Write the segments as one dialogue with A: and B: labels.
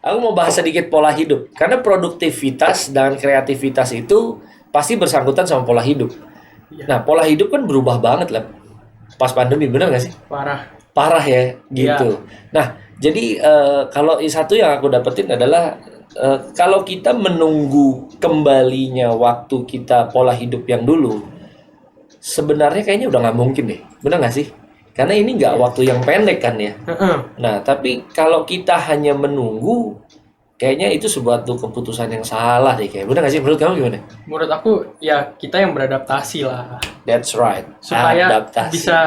A: Aku mau bahas sedikit pola hidup. Karena produktivitas dan kreativitas itu pasti bersangkutan sama pola hidup.
B: Iya.
A: Nah, pola hidup kan berubah banget lah pas pandemi, bener nggak sih?
B: Parah.
A: Parah ya, gitu. Nah, jadi kalau satu yang aku dapetin adalah kalau kita menunggu kembalinya waktu kita pola hidup yang dulu, sebenarnya kayaknya udah nggak mungkin deh, bener nggak sih? Karena ini nggak waktu yang pendek kan ya.
B: Heeh.
A: Nah, tapi kalau kita hanya menunggu, kayaknya itu sebuah keputusan yang salah deh, kayak bener nggak sih? Menurut kamu gimana?
B: Menurut aku ya kita yang beradaptasi lah
A: That's right.
B: supaya
A: Adaptasi.
B: bisa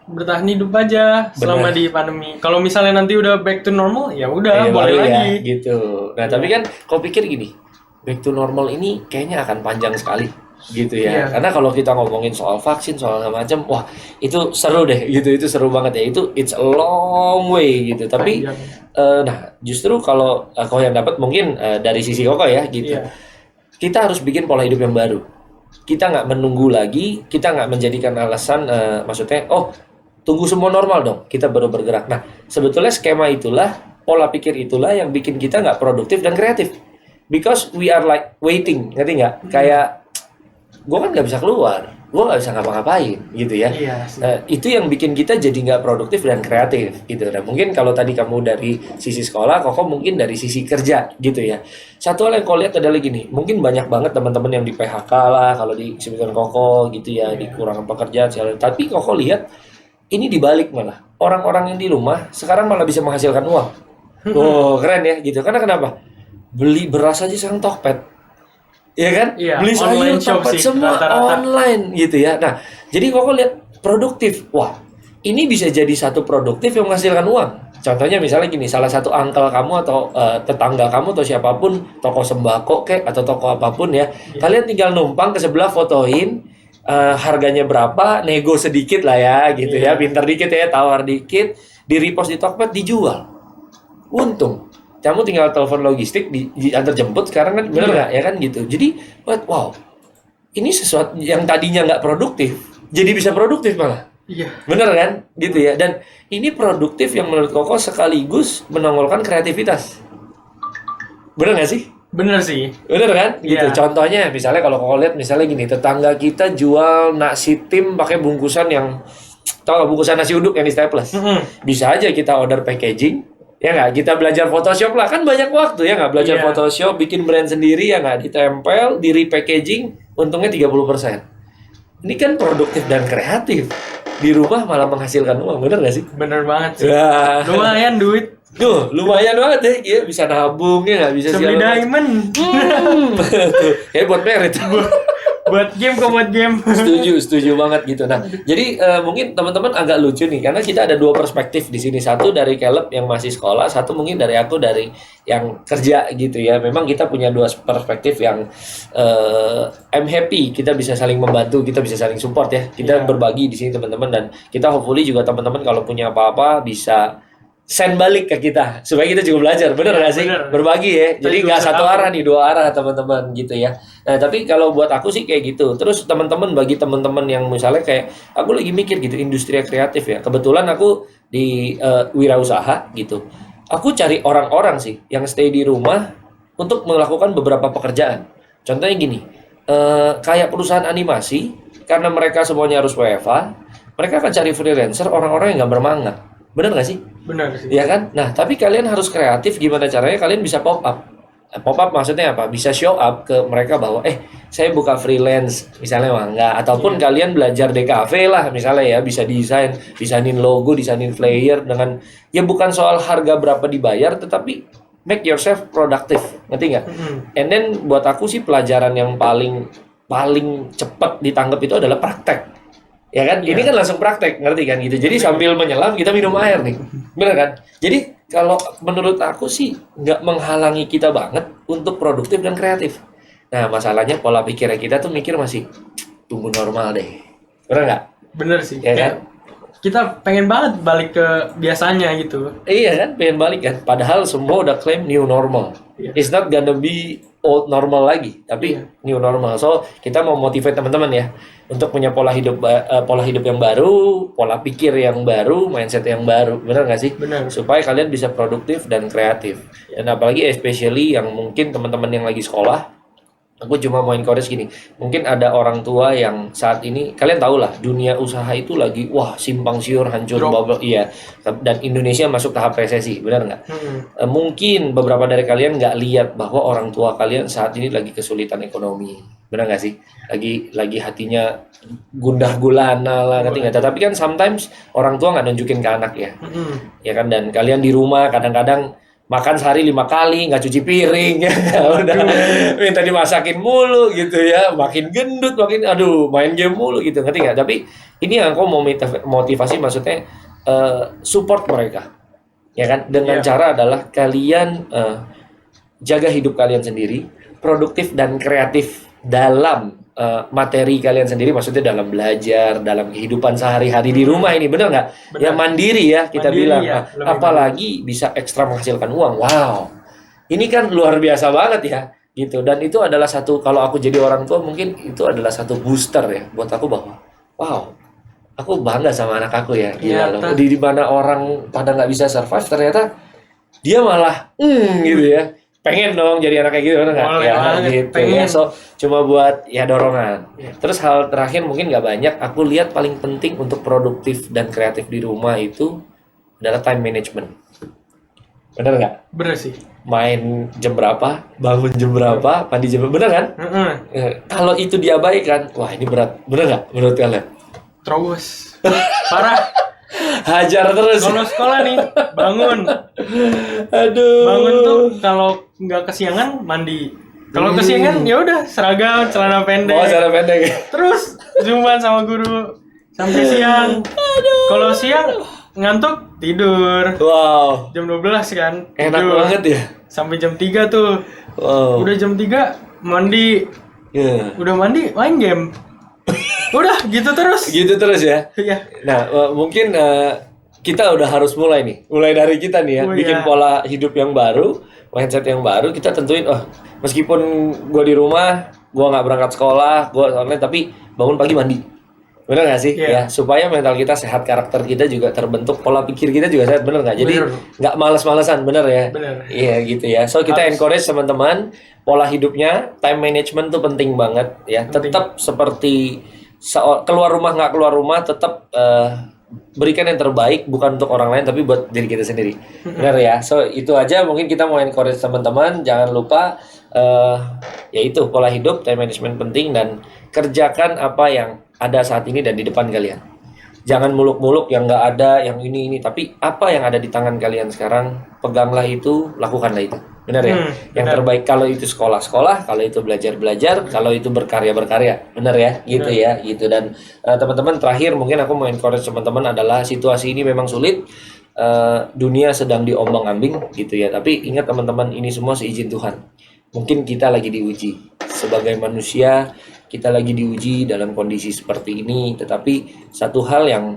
B: bertahan hidup aja selama
A: Bener.
B: di pandemi. Kalau misalnya nanti udah back to normal ya udah
A: Iya,
B: boleh
A: baru
B: lagi.
A: ya, gitu. Nah, tapi kan kau pikir gini, back to normal ini kayaknya akan panjang sekali, gitu ya.
B: Iya.
A: Karena kalau kita ngomongin soal vaksin, soal segala macam, wah itu seru deh, gitu. Itu seru banget ya. It's a long way gitu. Tapi,
B: Panjang.
A: nah justru kalau kau yang dapat mungkin dari sisi koko ya, gitu.
B: Iya.
A: Kita harus bikin pola hidup yang baru. Kita nggak menunggu lagi, kita nggak menjadikan alasan, maksudnya, oh tunggu semua normal dong, kita baru bergerak. Nah, sebetulnya skema itulah, pola pikir itulah yang bikin kita nggak produktif dan kreatif. Because we are like waiting, ngerti nggak? Kayak, gue kan nggak bisa keluar, gue nggak bisa ngapa-ngapain, gitu ya.
B: Iya sih.
A: Itu yang bikin kita jadi nggak produktif dan kreatif, gitu. Nah, mungkin kalau tadi kamu dari sisi sekolah, Koko mungkin dari sisi kerja, gitu ya. Satu hal yang kau lihat adalah gini, mungkin banyak banget teman-teman yang di PHK lah, kalau di sebutkan Koko, gitu ya, di kurangan pekerjaan, segala. Tapi Koko lihat, ini dibalik malah. Orang-orang yang di rumah sekarang malah bisa menghasilkan uang. Oh, keren ya gitu. Karena kenapa? Beli beras aja sekarang Tokped. Iya kan?
B: Iya,
A: Beli sayur
B: online shop
A: Tokped
B: sih,
A: semua
B: rata-rata.
A: online gitu ya. Nah, jadi kok lihat produktif. Wah, ini bisa jadi satu produktif yang menghasilkan uang. Contohnya misalnya gini, salah satu uncle kamu atau tetangga kamu atau siapapun, toko sembako kek atau toko apapun ya. Kalian tinggal numpang ke sebelah fotoin harganya berapa, nego sedikit lah ya gitu ya, pinter dikit ya, tawar dikit, di repost di Tokped dijual, untung. Kamu tinggal telepon logistik diantar jemput sekarang kan, bener nggak ya kan gitu. Jadi wow, ini sesuatu yang tadinya nggak produktif jadi bisa produktif malah,
B: Iya.
A: bener kan gitu ya. Dan ini produktif yang menurut Koko sekaligus menongolkan kreativitas, bener nggak sih?
B: Bener sih.
A: Bener kan? Gitu.
B: Iya.
A: Contohnya misalnya kalau kau lihat misalnya gini, tetangga kita jual nasi tim pakai bungkusan yang tau gak, bungkusan nasi uduk yang di staples. Bisa aja kita order packaging, ya nggak? Kita belajar Photoshop lah, kan banyak waktu ya nggak belajar
B: Iya.
A: Photoshop, bikin brand sendiri ya nggak, ditempel, di repackaging, untungnya 30%. Ini kan produktif dan kreatif. Di rumah malah menghasilkan uang, bener nggak sih?
B: Bener banget sih.
A: Ya.
B: Lumayan duit.
A: Tuh, lumayan banget ya, iya, bisa nabung ya nggak, bisa
B: Bisa beli
A: segala macam.
B: diamond.
A: Tuh, kayak buat merit.
B: Buat game kok, buat game.
A: Setuju banget gitu. Nah, jadi mungkin teman-teman agak lucu nih karena kita ada dua perspektif di sini. Satu dari Caleb yang masih sekolah, satu mungkin dari aku dari yang kerja gitu ya. Memang kita punya dua perspektif yang I'm happy kita bisa saling membantu, kita bisa saling support ya. Kita
B: Iya.
A: berbagi di sini teman-teman, dan kita hopefully juga teman-teman kalau punya apa-apa bisa send balik ke kita supaya kita juga belajar, bener
B: Iya,
A: nggak sih?
B: bener.
A: Berbagi ya, jadi
B: Kita
A: nggak
B: juga
A: satu
B: tahu.
A: arah nih, dua arah teman-teman gitu ya. Nah tapi kalau buat aku sih kayak gitu. Terus teman-teman, bagi teman-teman yang misalnya kayak aku lagi mikir gitu industri kreatif ya, kebetulan aku di wirausaha gitu. Aku cari orang-orang sih yang stay di rumah untuk melakukan beberapa pekerjaan. Contohnya gini, kayak perusahaan animasi, karena mereka semuanya harus WFH, mereka akan cari freelancer, orang-orang yang gambar manga. Bener nggak sih?
B: Bener sih.
A: Ya kan? Nah, tapi kalian harus kreatif gimana caranya kalian bisa pop up. Pop up maksudnya apa? Bisa show up ke mereka bahwa saya buka freelance misalnya mangga, ataupun kalian belajar DKV lah misalnya ya, bisa desainin logo, desainin flyer dengan ya bukan soal harga berapa dibayar, tetapi make yourself productive. Ngerti nggak? And then buat aku sih pelajaran yang paling cepat ditanggap itu adalah praktek. Ya kan, ini kan langsung praktek, ngerti kan gitu. Jadi sambil menyelam kita minum air nih, bener kan? Jadi kalau menurut aku sih nggak menghalangi kita banget untuk produktif dan kreatif. Nah masalahnya pola pikirnya kita tuh mikir masih tunggu normal deh, bener nggak?
B: Bener sih.
A: Ya kan?
B: Kayak kita pengen banget balik ke biasanya gitu.
A: Iya kan, pengen balik kan. Padahal semua udah klaim new normal.
B: Iya.
A: It's not gonna be old normal lagi, tapi new normal. So kita mau motivate teman-teman ya untuk punya pola hidup yang baru, pola pikir yang baru, mindset yang baru, benar nggak sih?
B: Benar.
A: Supaya kalian bisa produktif dan kreatif. Dan apalagi especially yang mungkin teman-teman yang lagi sekolah. Aku cuma mau encourage gini, mungkin ada orang tua yang saat ini, kalian tahu lah, dunia usaha itu lagi, wah simpang siur, hancur,
B: Drop.
A: bubble, iya. Dan Indonesia masuk tahap resesi, benar nggak? Mungkin beberapa dari kalian nggak lihat bahwa orang tua kalian saat ini lagi kesulitan ekonomi, benar nggak sih? Lagi hatinya gundah gulana lah, ngerti nggak? Tapi kan sometimes orang tua nggak nunjukin ke anak ya, ya kan? Dan kalian di rumah kadang-kadang makan sehari 5 kali, nggak cuci piring, ya udah minta dimasakin mulu gitu ya, makin gendut, makin aduh main game mulu gitu, ngerti nggak? Tapi ini yang aku mau motivasi, maksudnya support mereka, ya kan? Dengan cara adalah kalian jaga hidup kalian sendiri, produktif dan kreatif dalam materi kalian sendiri, maksudnya dalam belajar, dalam kehidupan sehari-hari di rumah ini, bener nggak? Ya mandiri ya kita
B: Mandiri
A: bilang.
B: ya, lebih
A: Apalagi bisa ekstra menghasilkan uang. Wow, ini kan luar biasa banget ya, gitu. Dan itu adalah satu, kalau aku jadi orang tua mungkin itu adalah satu booster ya buat aku bahwa, wow, aku bangga sama anak aku ya, gila loh. Di mana orang pada nggak bisa survive, ternyata dia malah, gitu ya. Pengen dong jadi anak kayak gitu, kan nggak?
B: Boleh
A: Ya
B: banget,
A: gitu
B: pengen.
A: ya. So cuma buat ya dorongan. Terus hal terakhir mungkin nggak banyak, aku lihat paling penting untuk produktif dan kreatif di rumah itu adalah time management. Bener nggak?
B: Bener sih.
A: Main jam berapa, bangun jam berapa, mandi jam berapa, bener kan? Kalau itu diabaikan, wah ini berat. Bener nggak menurut kalian?
B: Terus parah.
A: Hajar terus.
B: Kalau sekolah nih bangun
A: Aduh.
B: tuh kalau nggak kesiangan mandi. Kalau kesiangan ya udah seragam, celana pendek.
A: Oh, cara pendek.
B: Terus zooman sama guru sampai siang. Kalau siang ngantuk tidur.
A: Wow,
B: Jam 12 kan.
A: enak
B: tidur.
A: banget ya.
B: Sampai jam 3 tuh.
A: Wow.
B: Udah jam 3 mandi.
A: Ya.
B: Udah mandi main game. Udah gitu terus.
A: Gitu terus ya.
B: Iya.
A: Nah, mungkin kita udah harus mulai nih. Mulai dari kita nih ya,
B: Oh,
A: bikin
B: iya.
A: pola hidup yang baru, mindset yang baru. Kita tentuin, meskipun gua di rumah, gua nggak berangkat sekolah, gua online, tapi bangun pagi mandi. Bener nggak sih?
B: Iya.
A: Ya, supaya mental kita sehat, karakter kita juga terbentuk, pola pikir kita juga sehat, bener nggak? Jadi
B: Bener.
A: nggak males-malesan, bener ya?
B: Bener.
A: Iya gitu ya. So kita
B: Harus.
A: encourage teman-teman, pola hidupnya, time management tuh penting banget ya.
B: Penting.
A: Tetap seperti keluar rumah nggak keluar rumah, tetap berikan yang terbaik, bukan untuk orang lain tapi buat diri kita sendiri. Benar ya. So itu aja, mungkin kita mau encourage teman-teman, jangan lupa yaitu pola hidup, time management penting, dan kerjakan apa yang ada saat ini dan di depan kalian. Jangan muluk-muluk yang nggak ada, yang ini, tapi apa yang ada di tangan kalian sekarang, peganglah itu, lakukanlah itu. Benar ya? Yang
B: benar.
A: terbaik, kalau itu sekolah-sekolah, kalau itu belajar-belajar, kalau itu berkarya-berkarya. Benar ya? Gitu ya, gitu. Dan teman-teman, terakhir mungkin aku mau encourage teman-teman adalah situasi ini memang sulit. Dunia sedang diombang-ambing gitu ya. Tapi ingat teman-teman, ini semua seizin Tuhan. Mungkin kita lagi diuji sebagai manusia, kita lagi diuji dalam kondisi seperti ini. Tetapi satu hal yang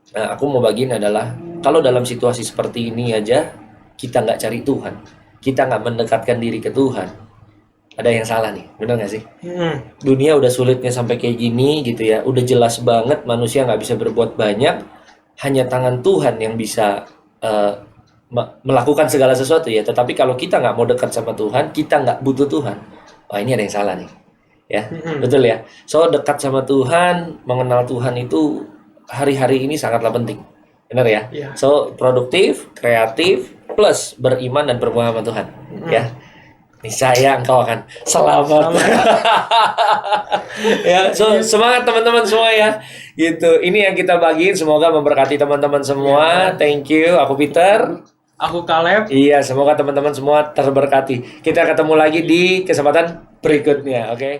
A: aku mau bagiin adalah, kalau dalam situasi seperti ini aja kita nggak cari Tuhan, kita nggak mendekatkan diri ke Tuhan, ada yang salah nih, benar nggak sih? Dunia udah sulitnya sampai kayak gini gitu ya, udah jelas banget manusia nggak bisa berbuat banyak, hanya tangan Tuhan yang bisa melakukan segala sesuatu ya. Tetapi kalau kita nggak mau dekat sama Tuhan, kita nggak butuh Tuhan, wah ini ada yang salah nih ya. Betul ya. So dekat sama Tuhan, mengenal Tuhan itu hari-hari ini sangatlah penting, benar ya.
B: Iya.
A: So produktif, kreatif, plus beriman dan berhubungan sama Tuhan ya. Niscaya engkau akan selamat. Ya, so semangat teman-teman semua ya. Gitu. Ini yang kita bagiin, semoga memberkati teman-teman semua. Thank you. Aku Peter.
B: Aku Caleb.
A: Iya, semoga teman-teman semua terberkati. Kita ketemu lagi di kesempatan berikutnya, oke?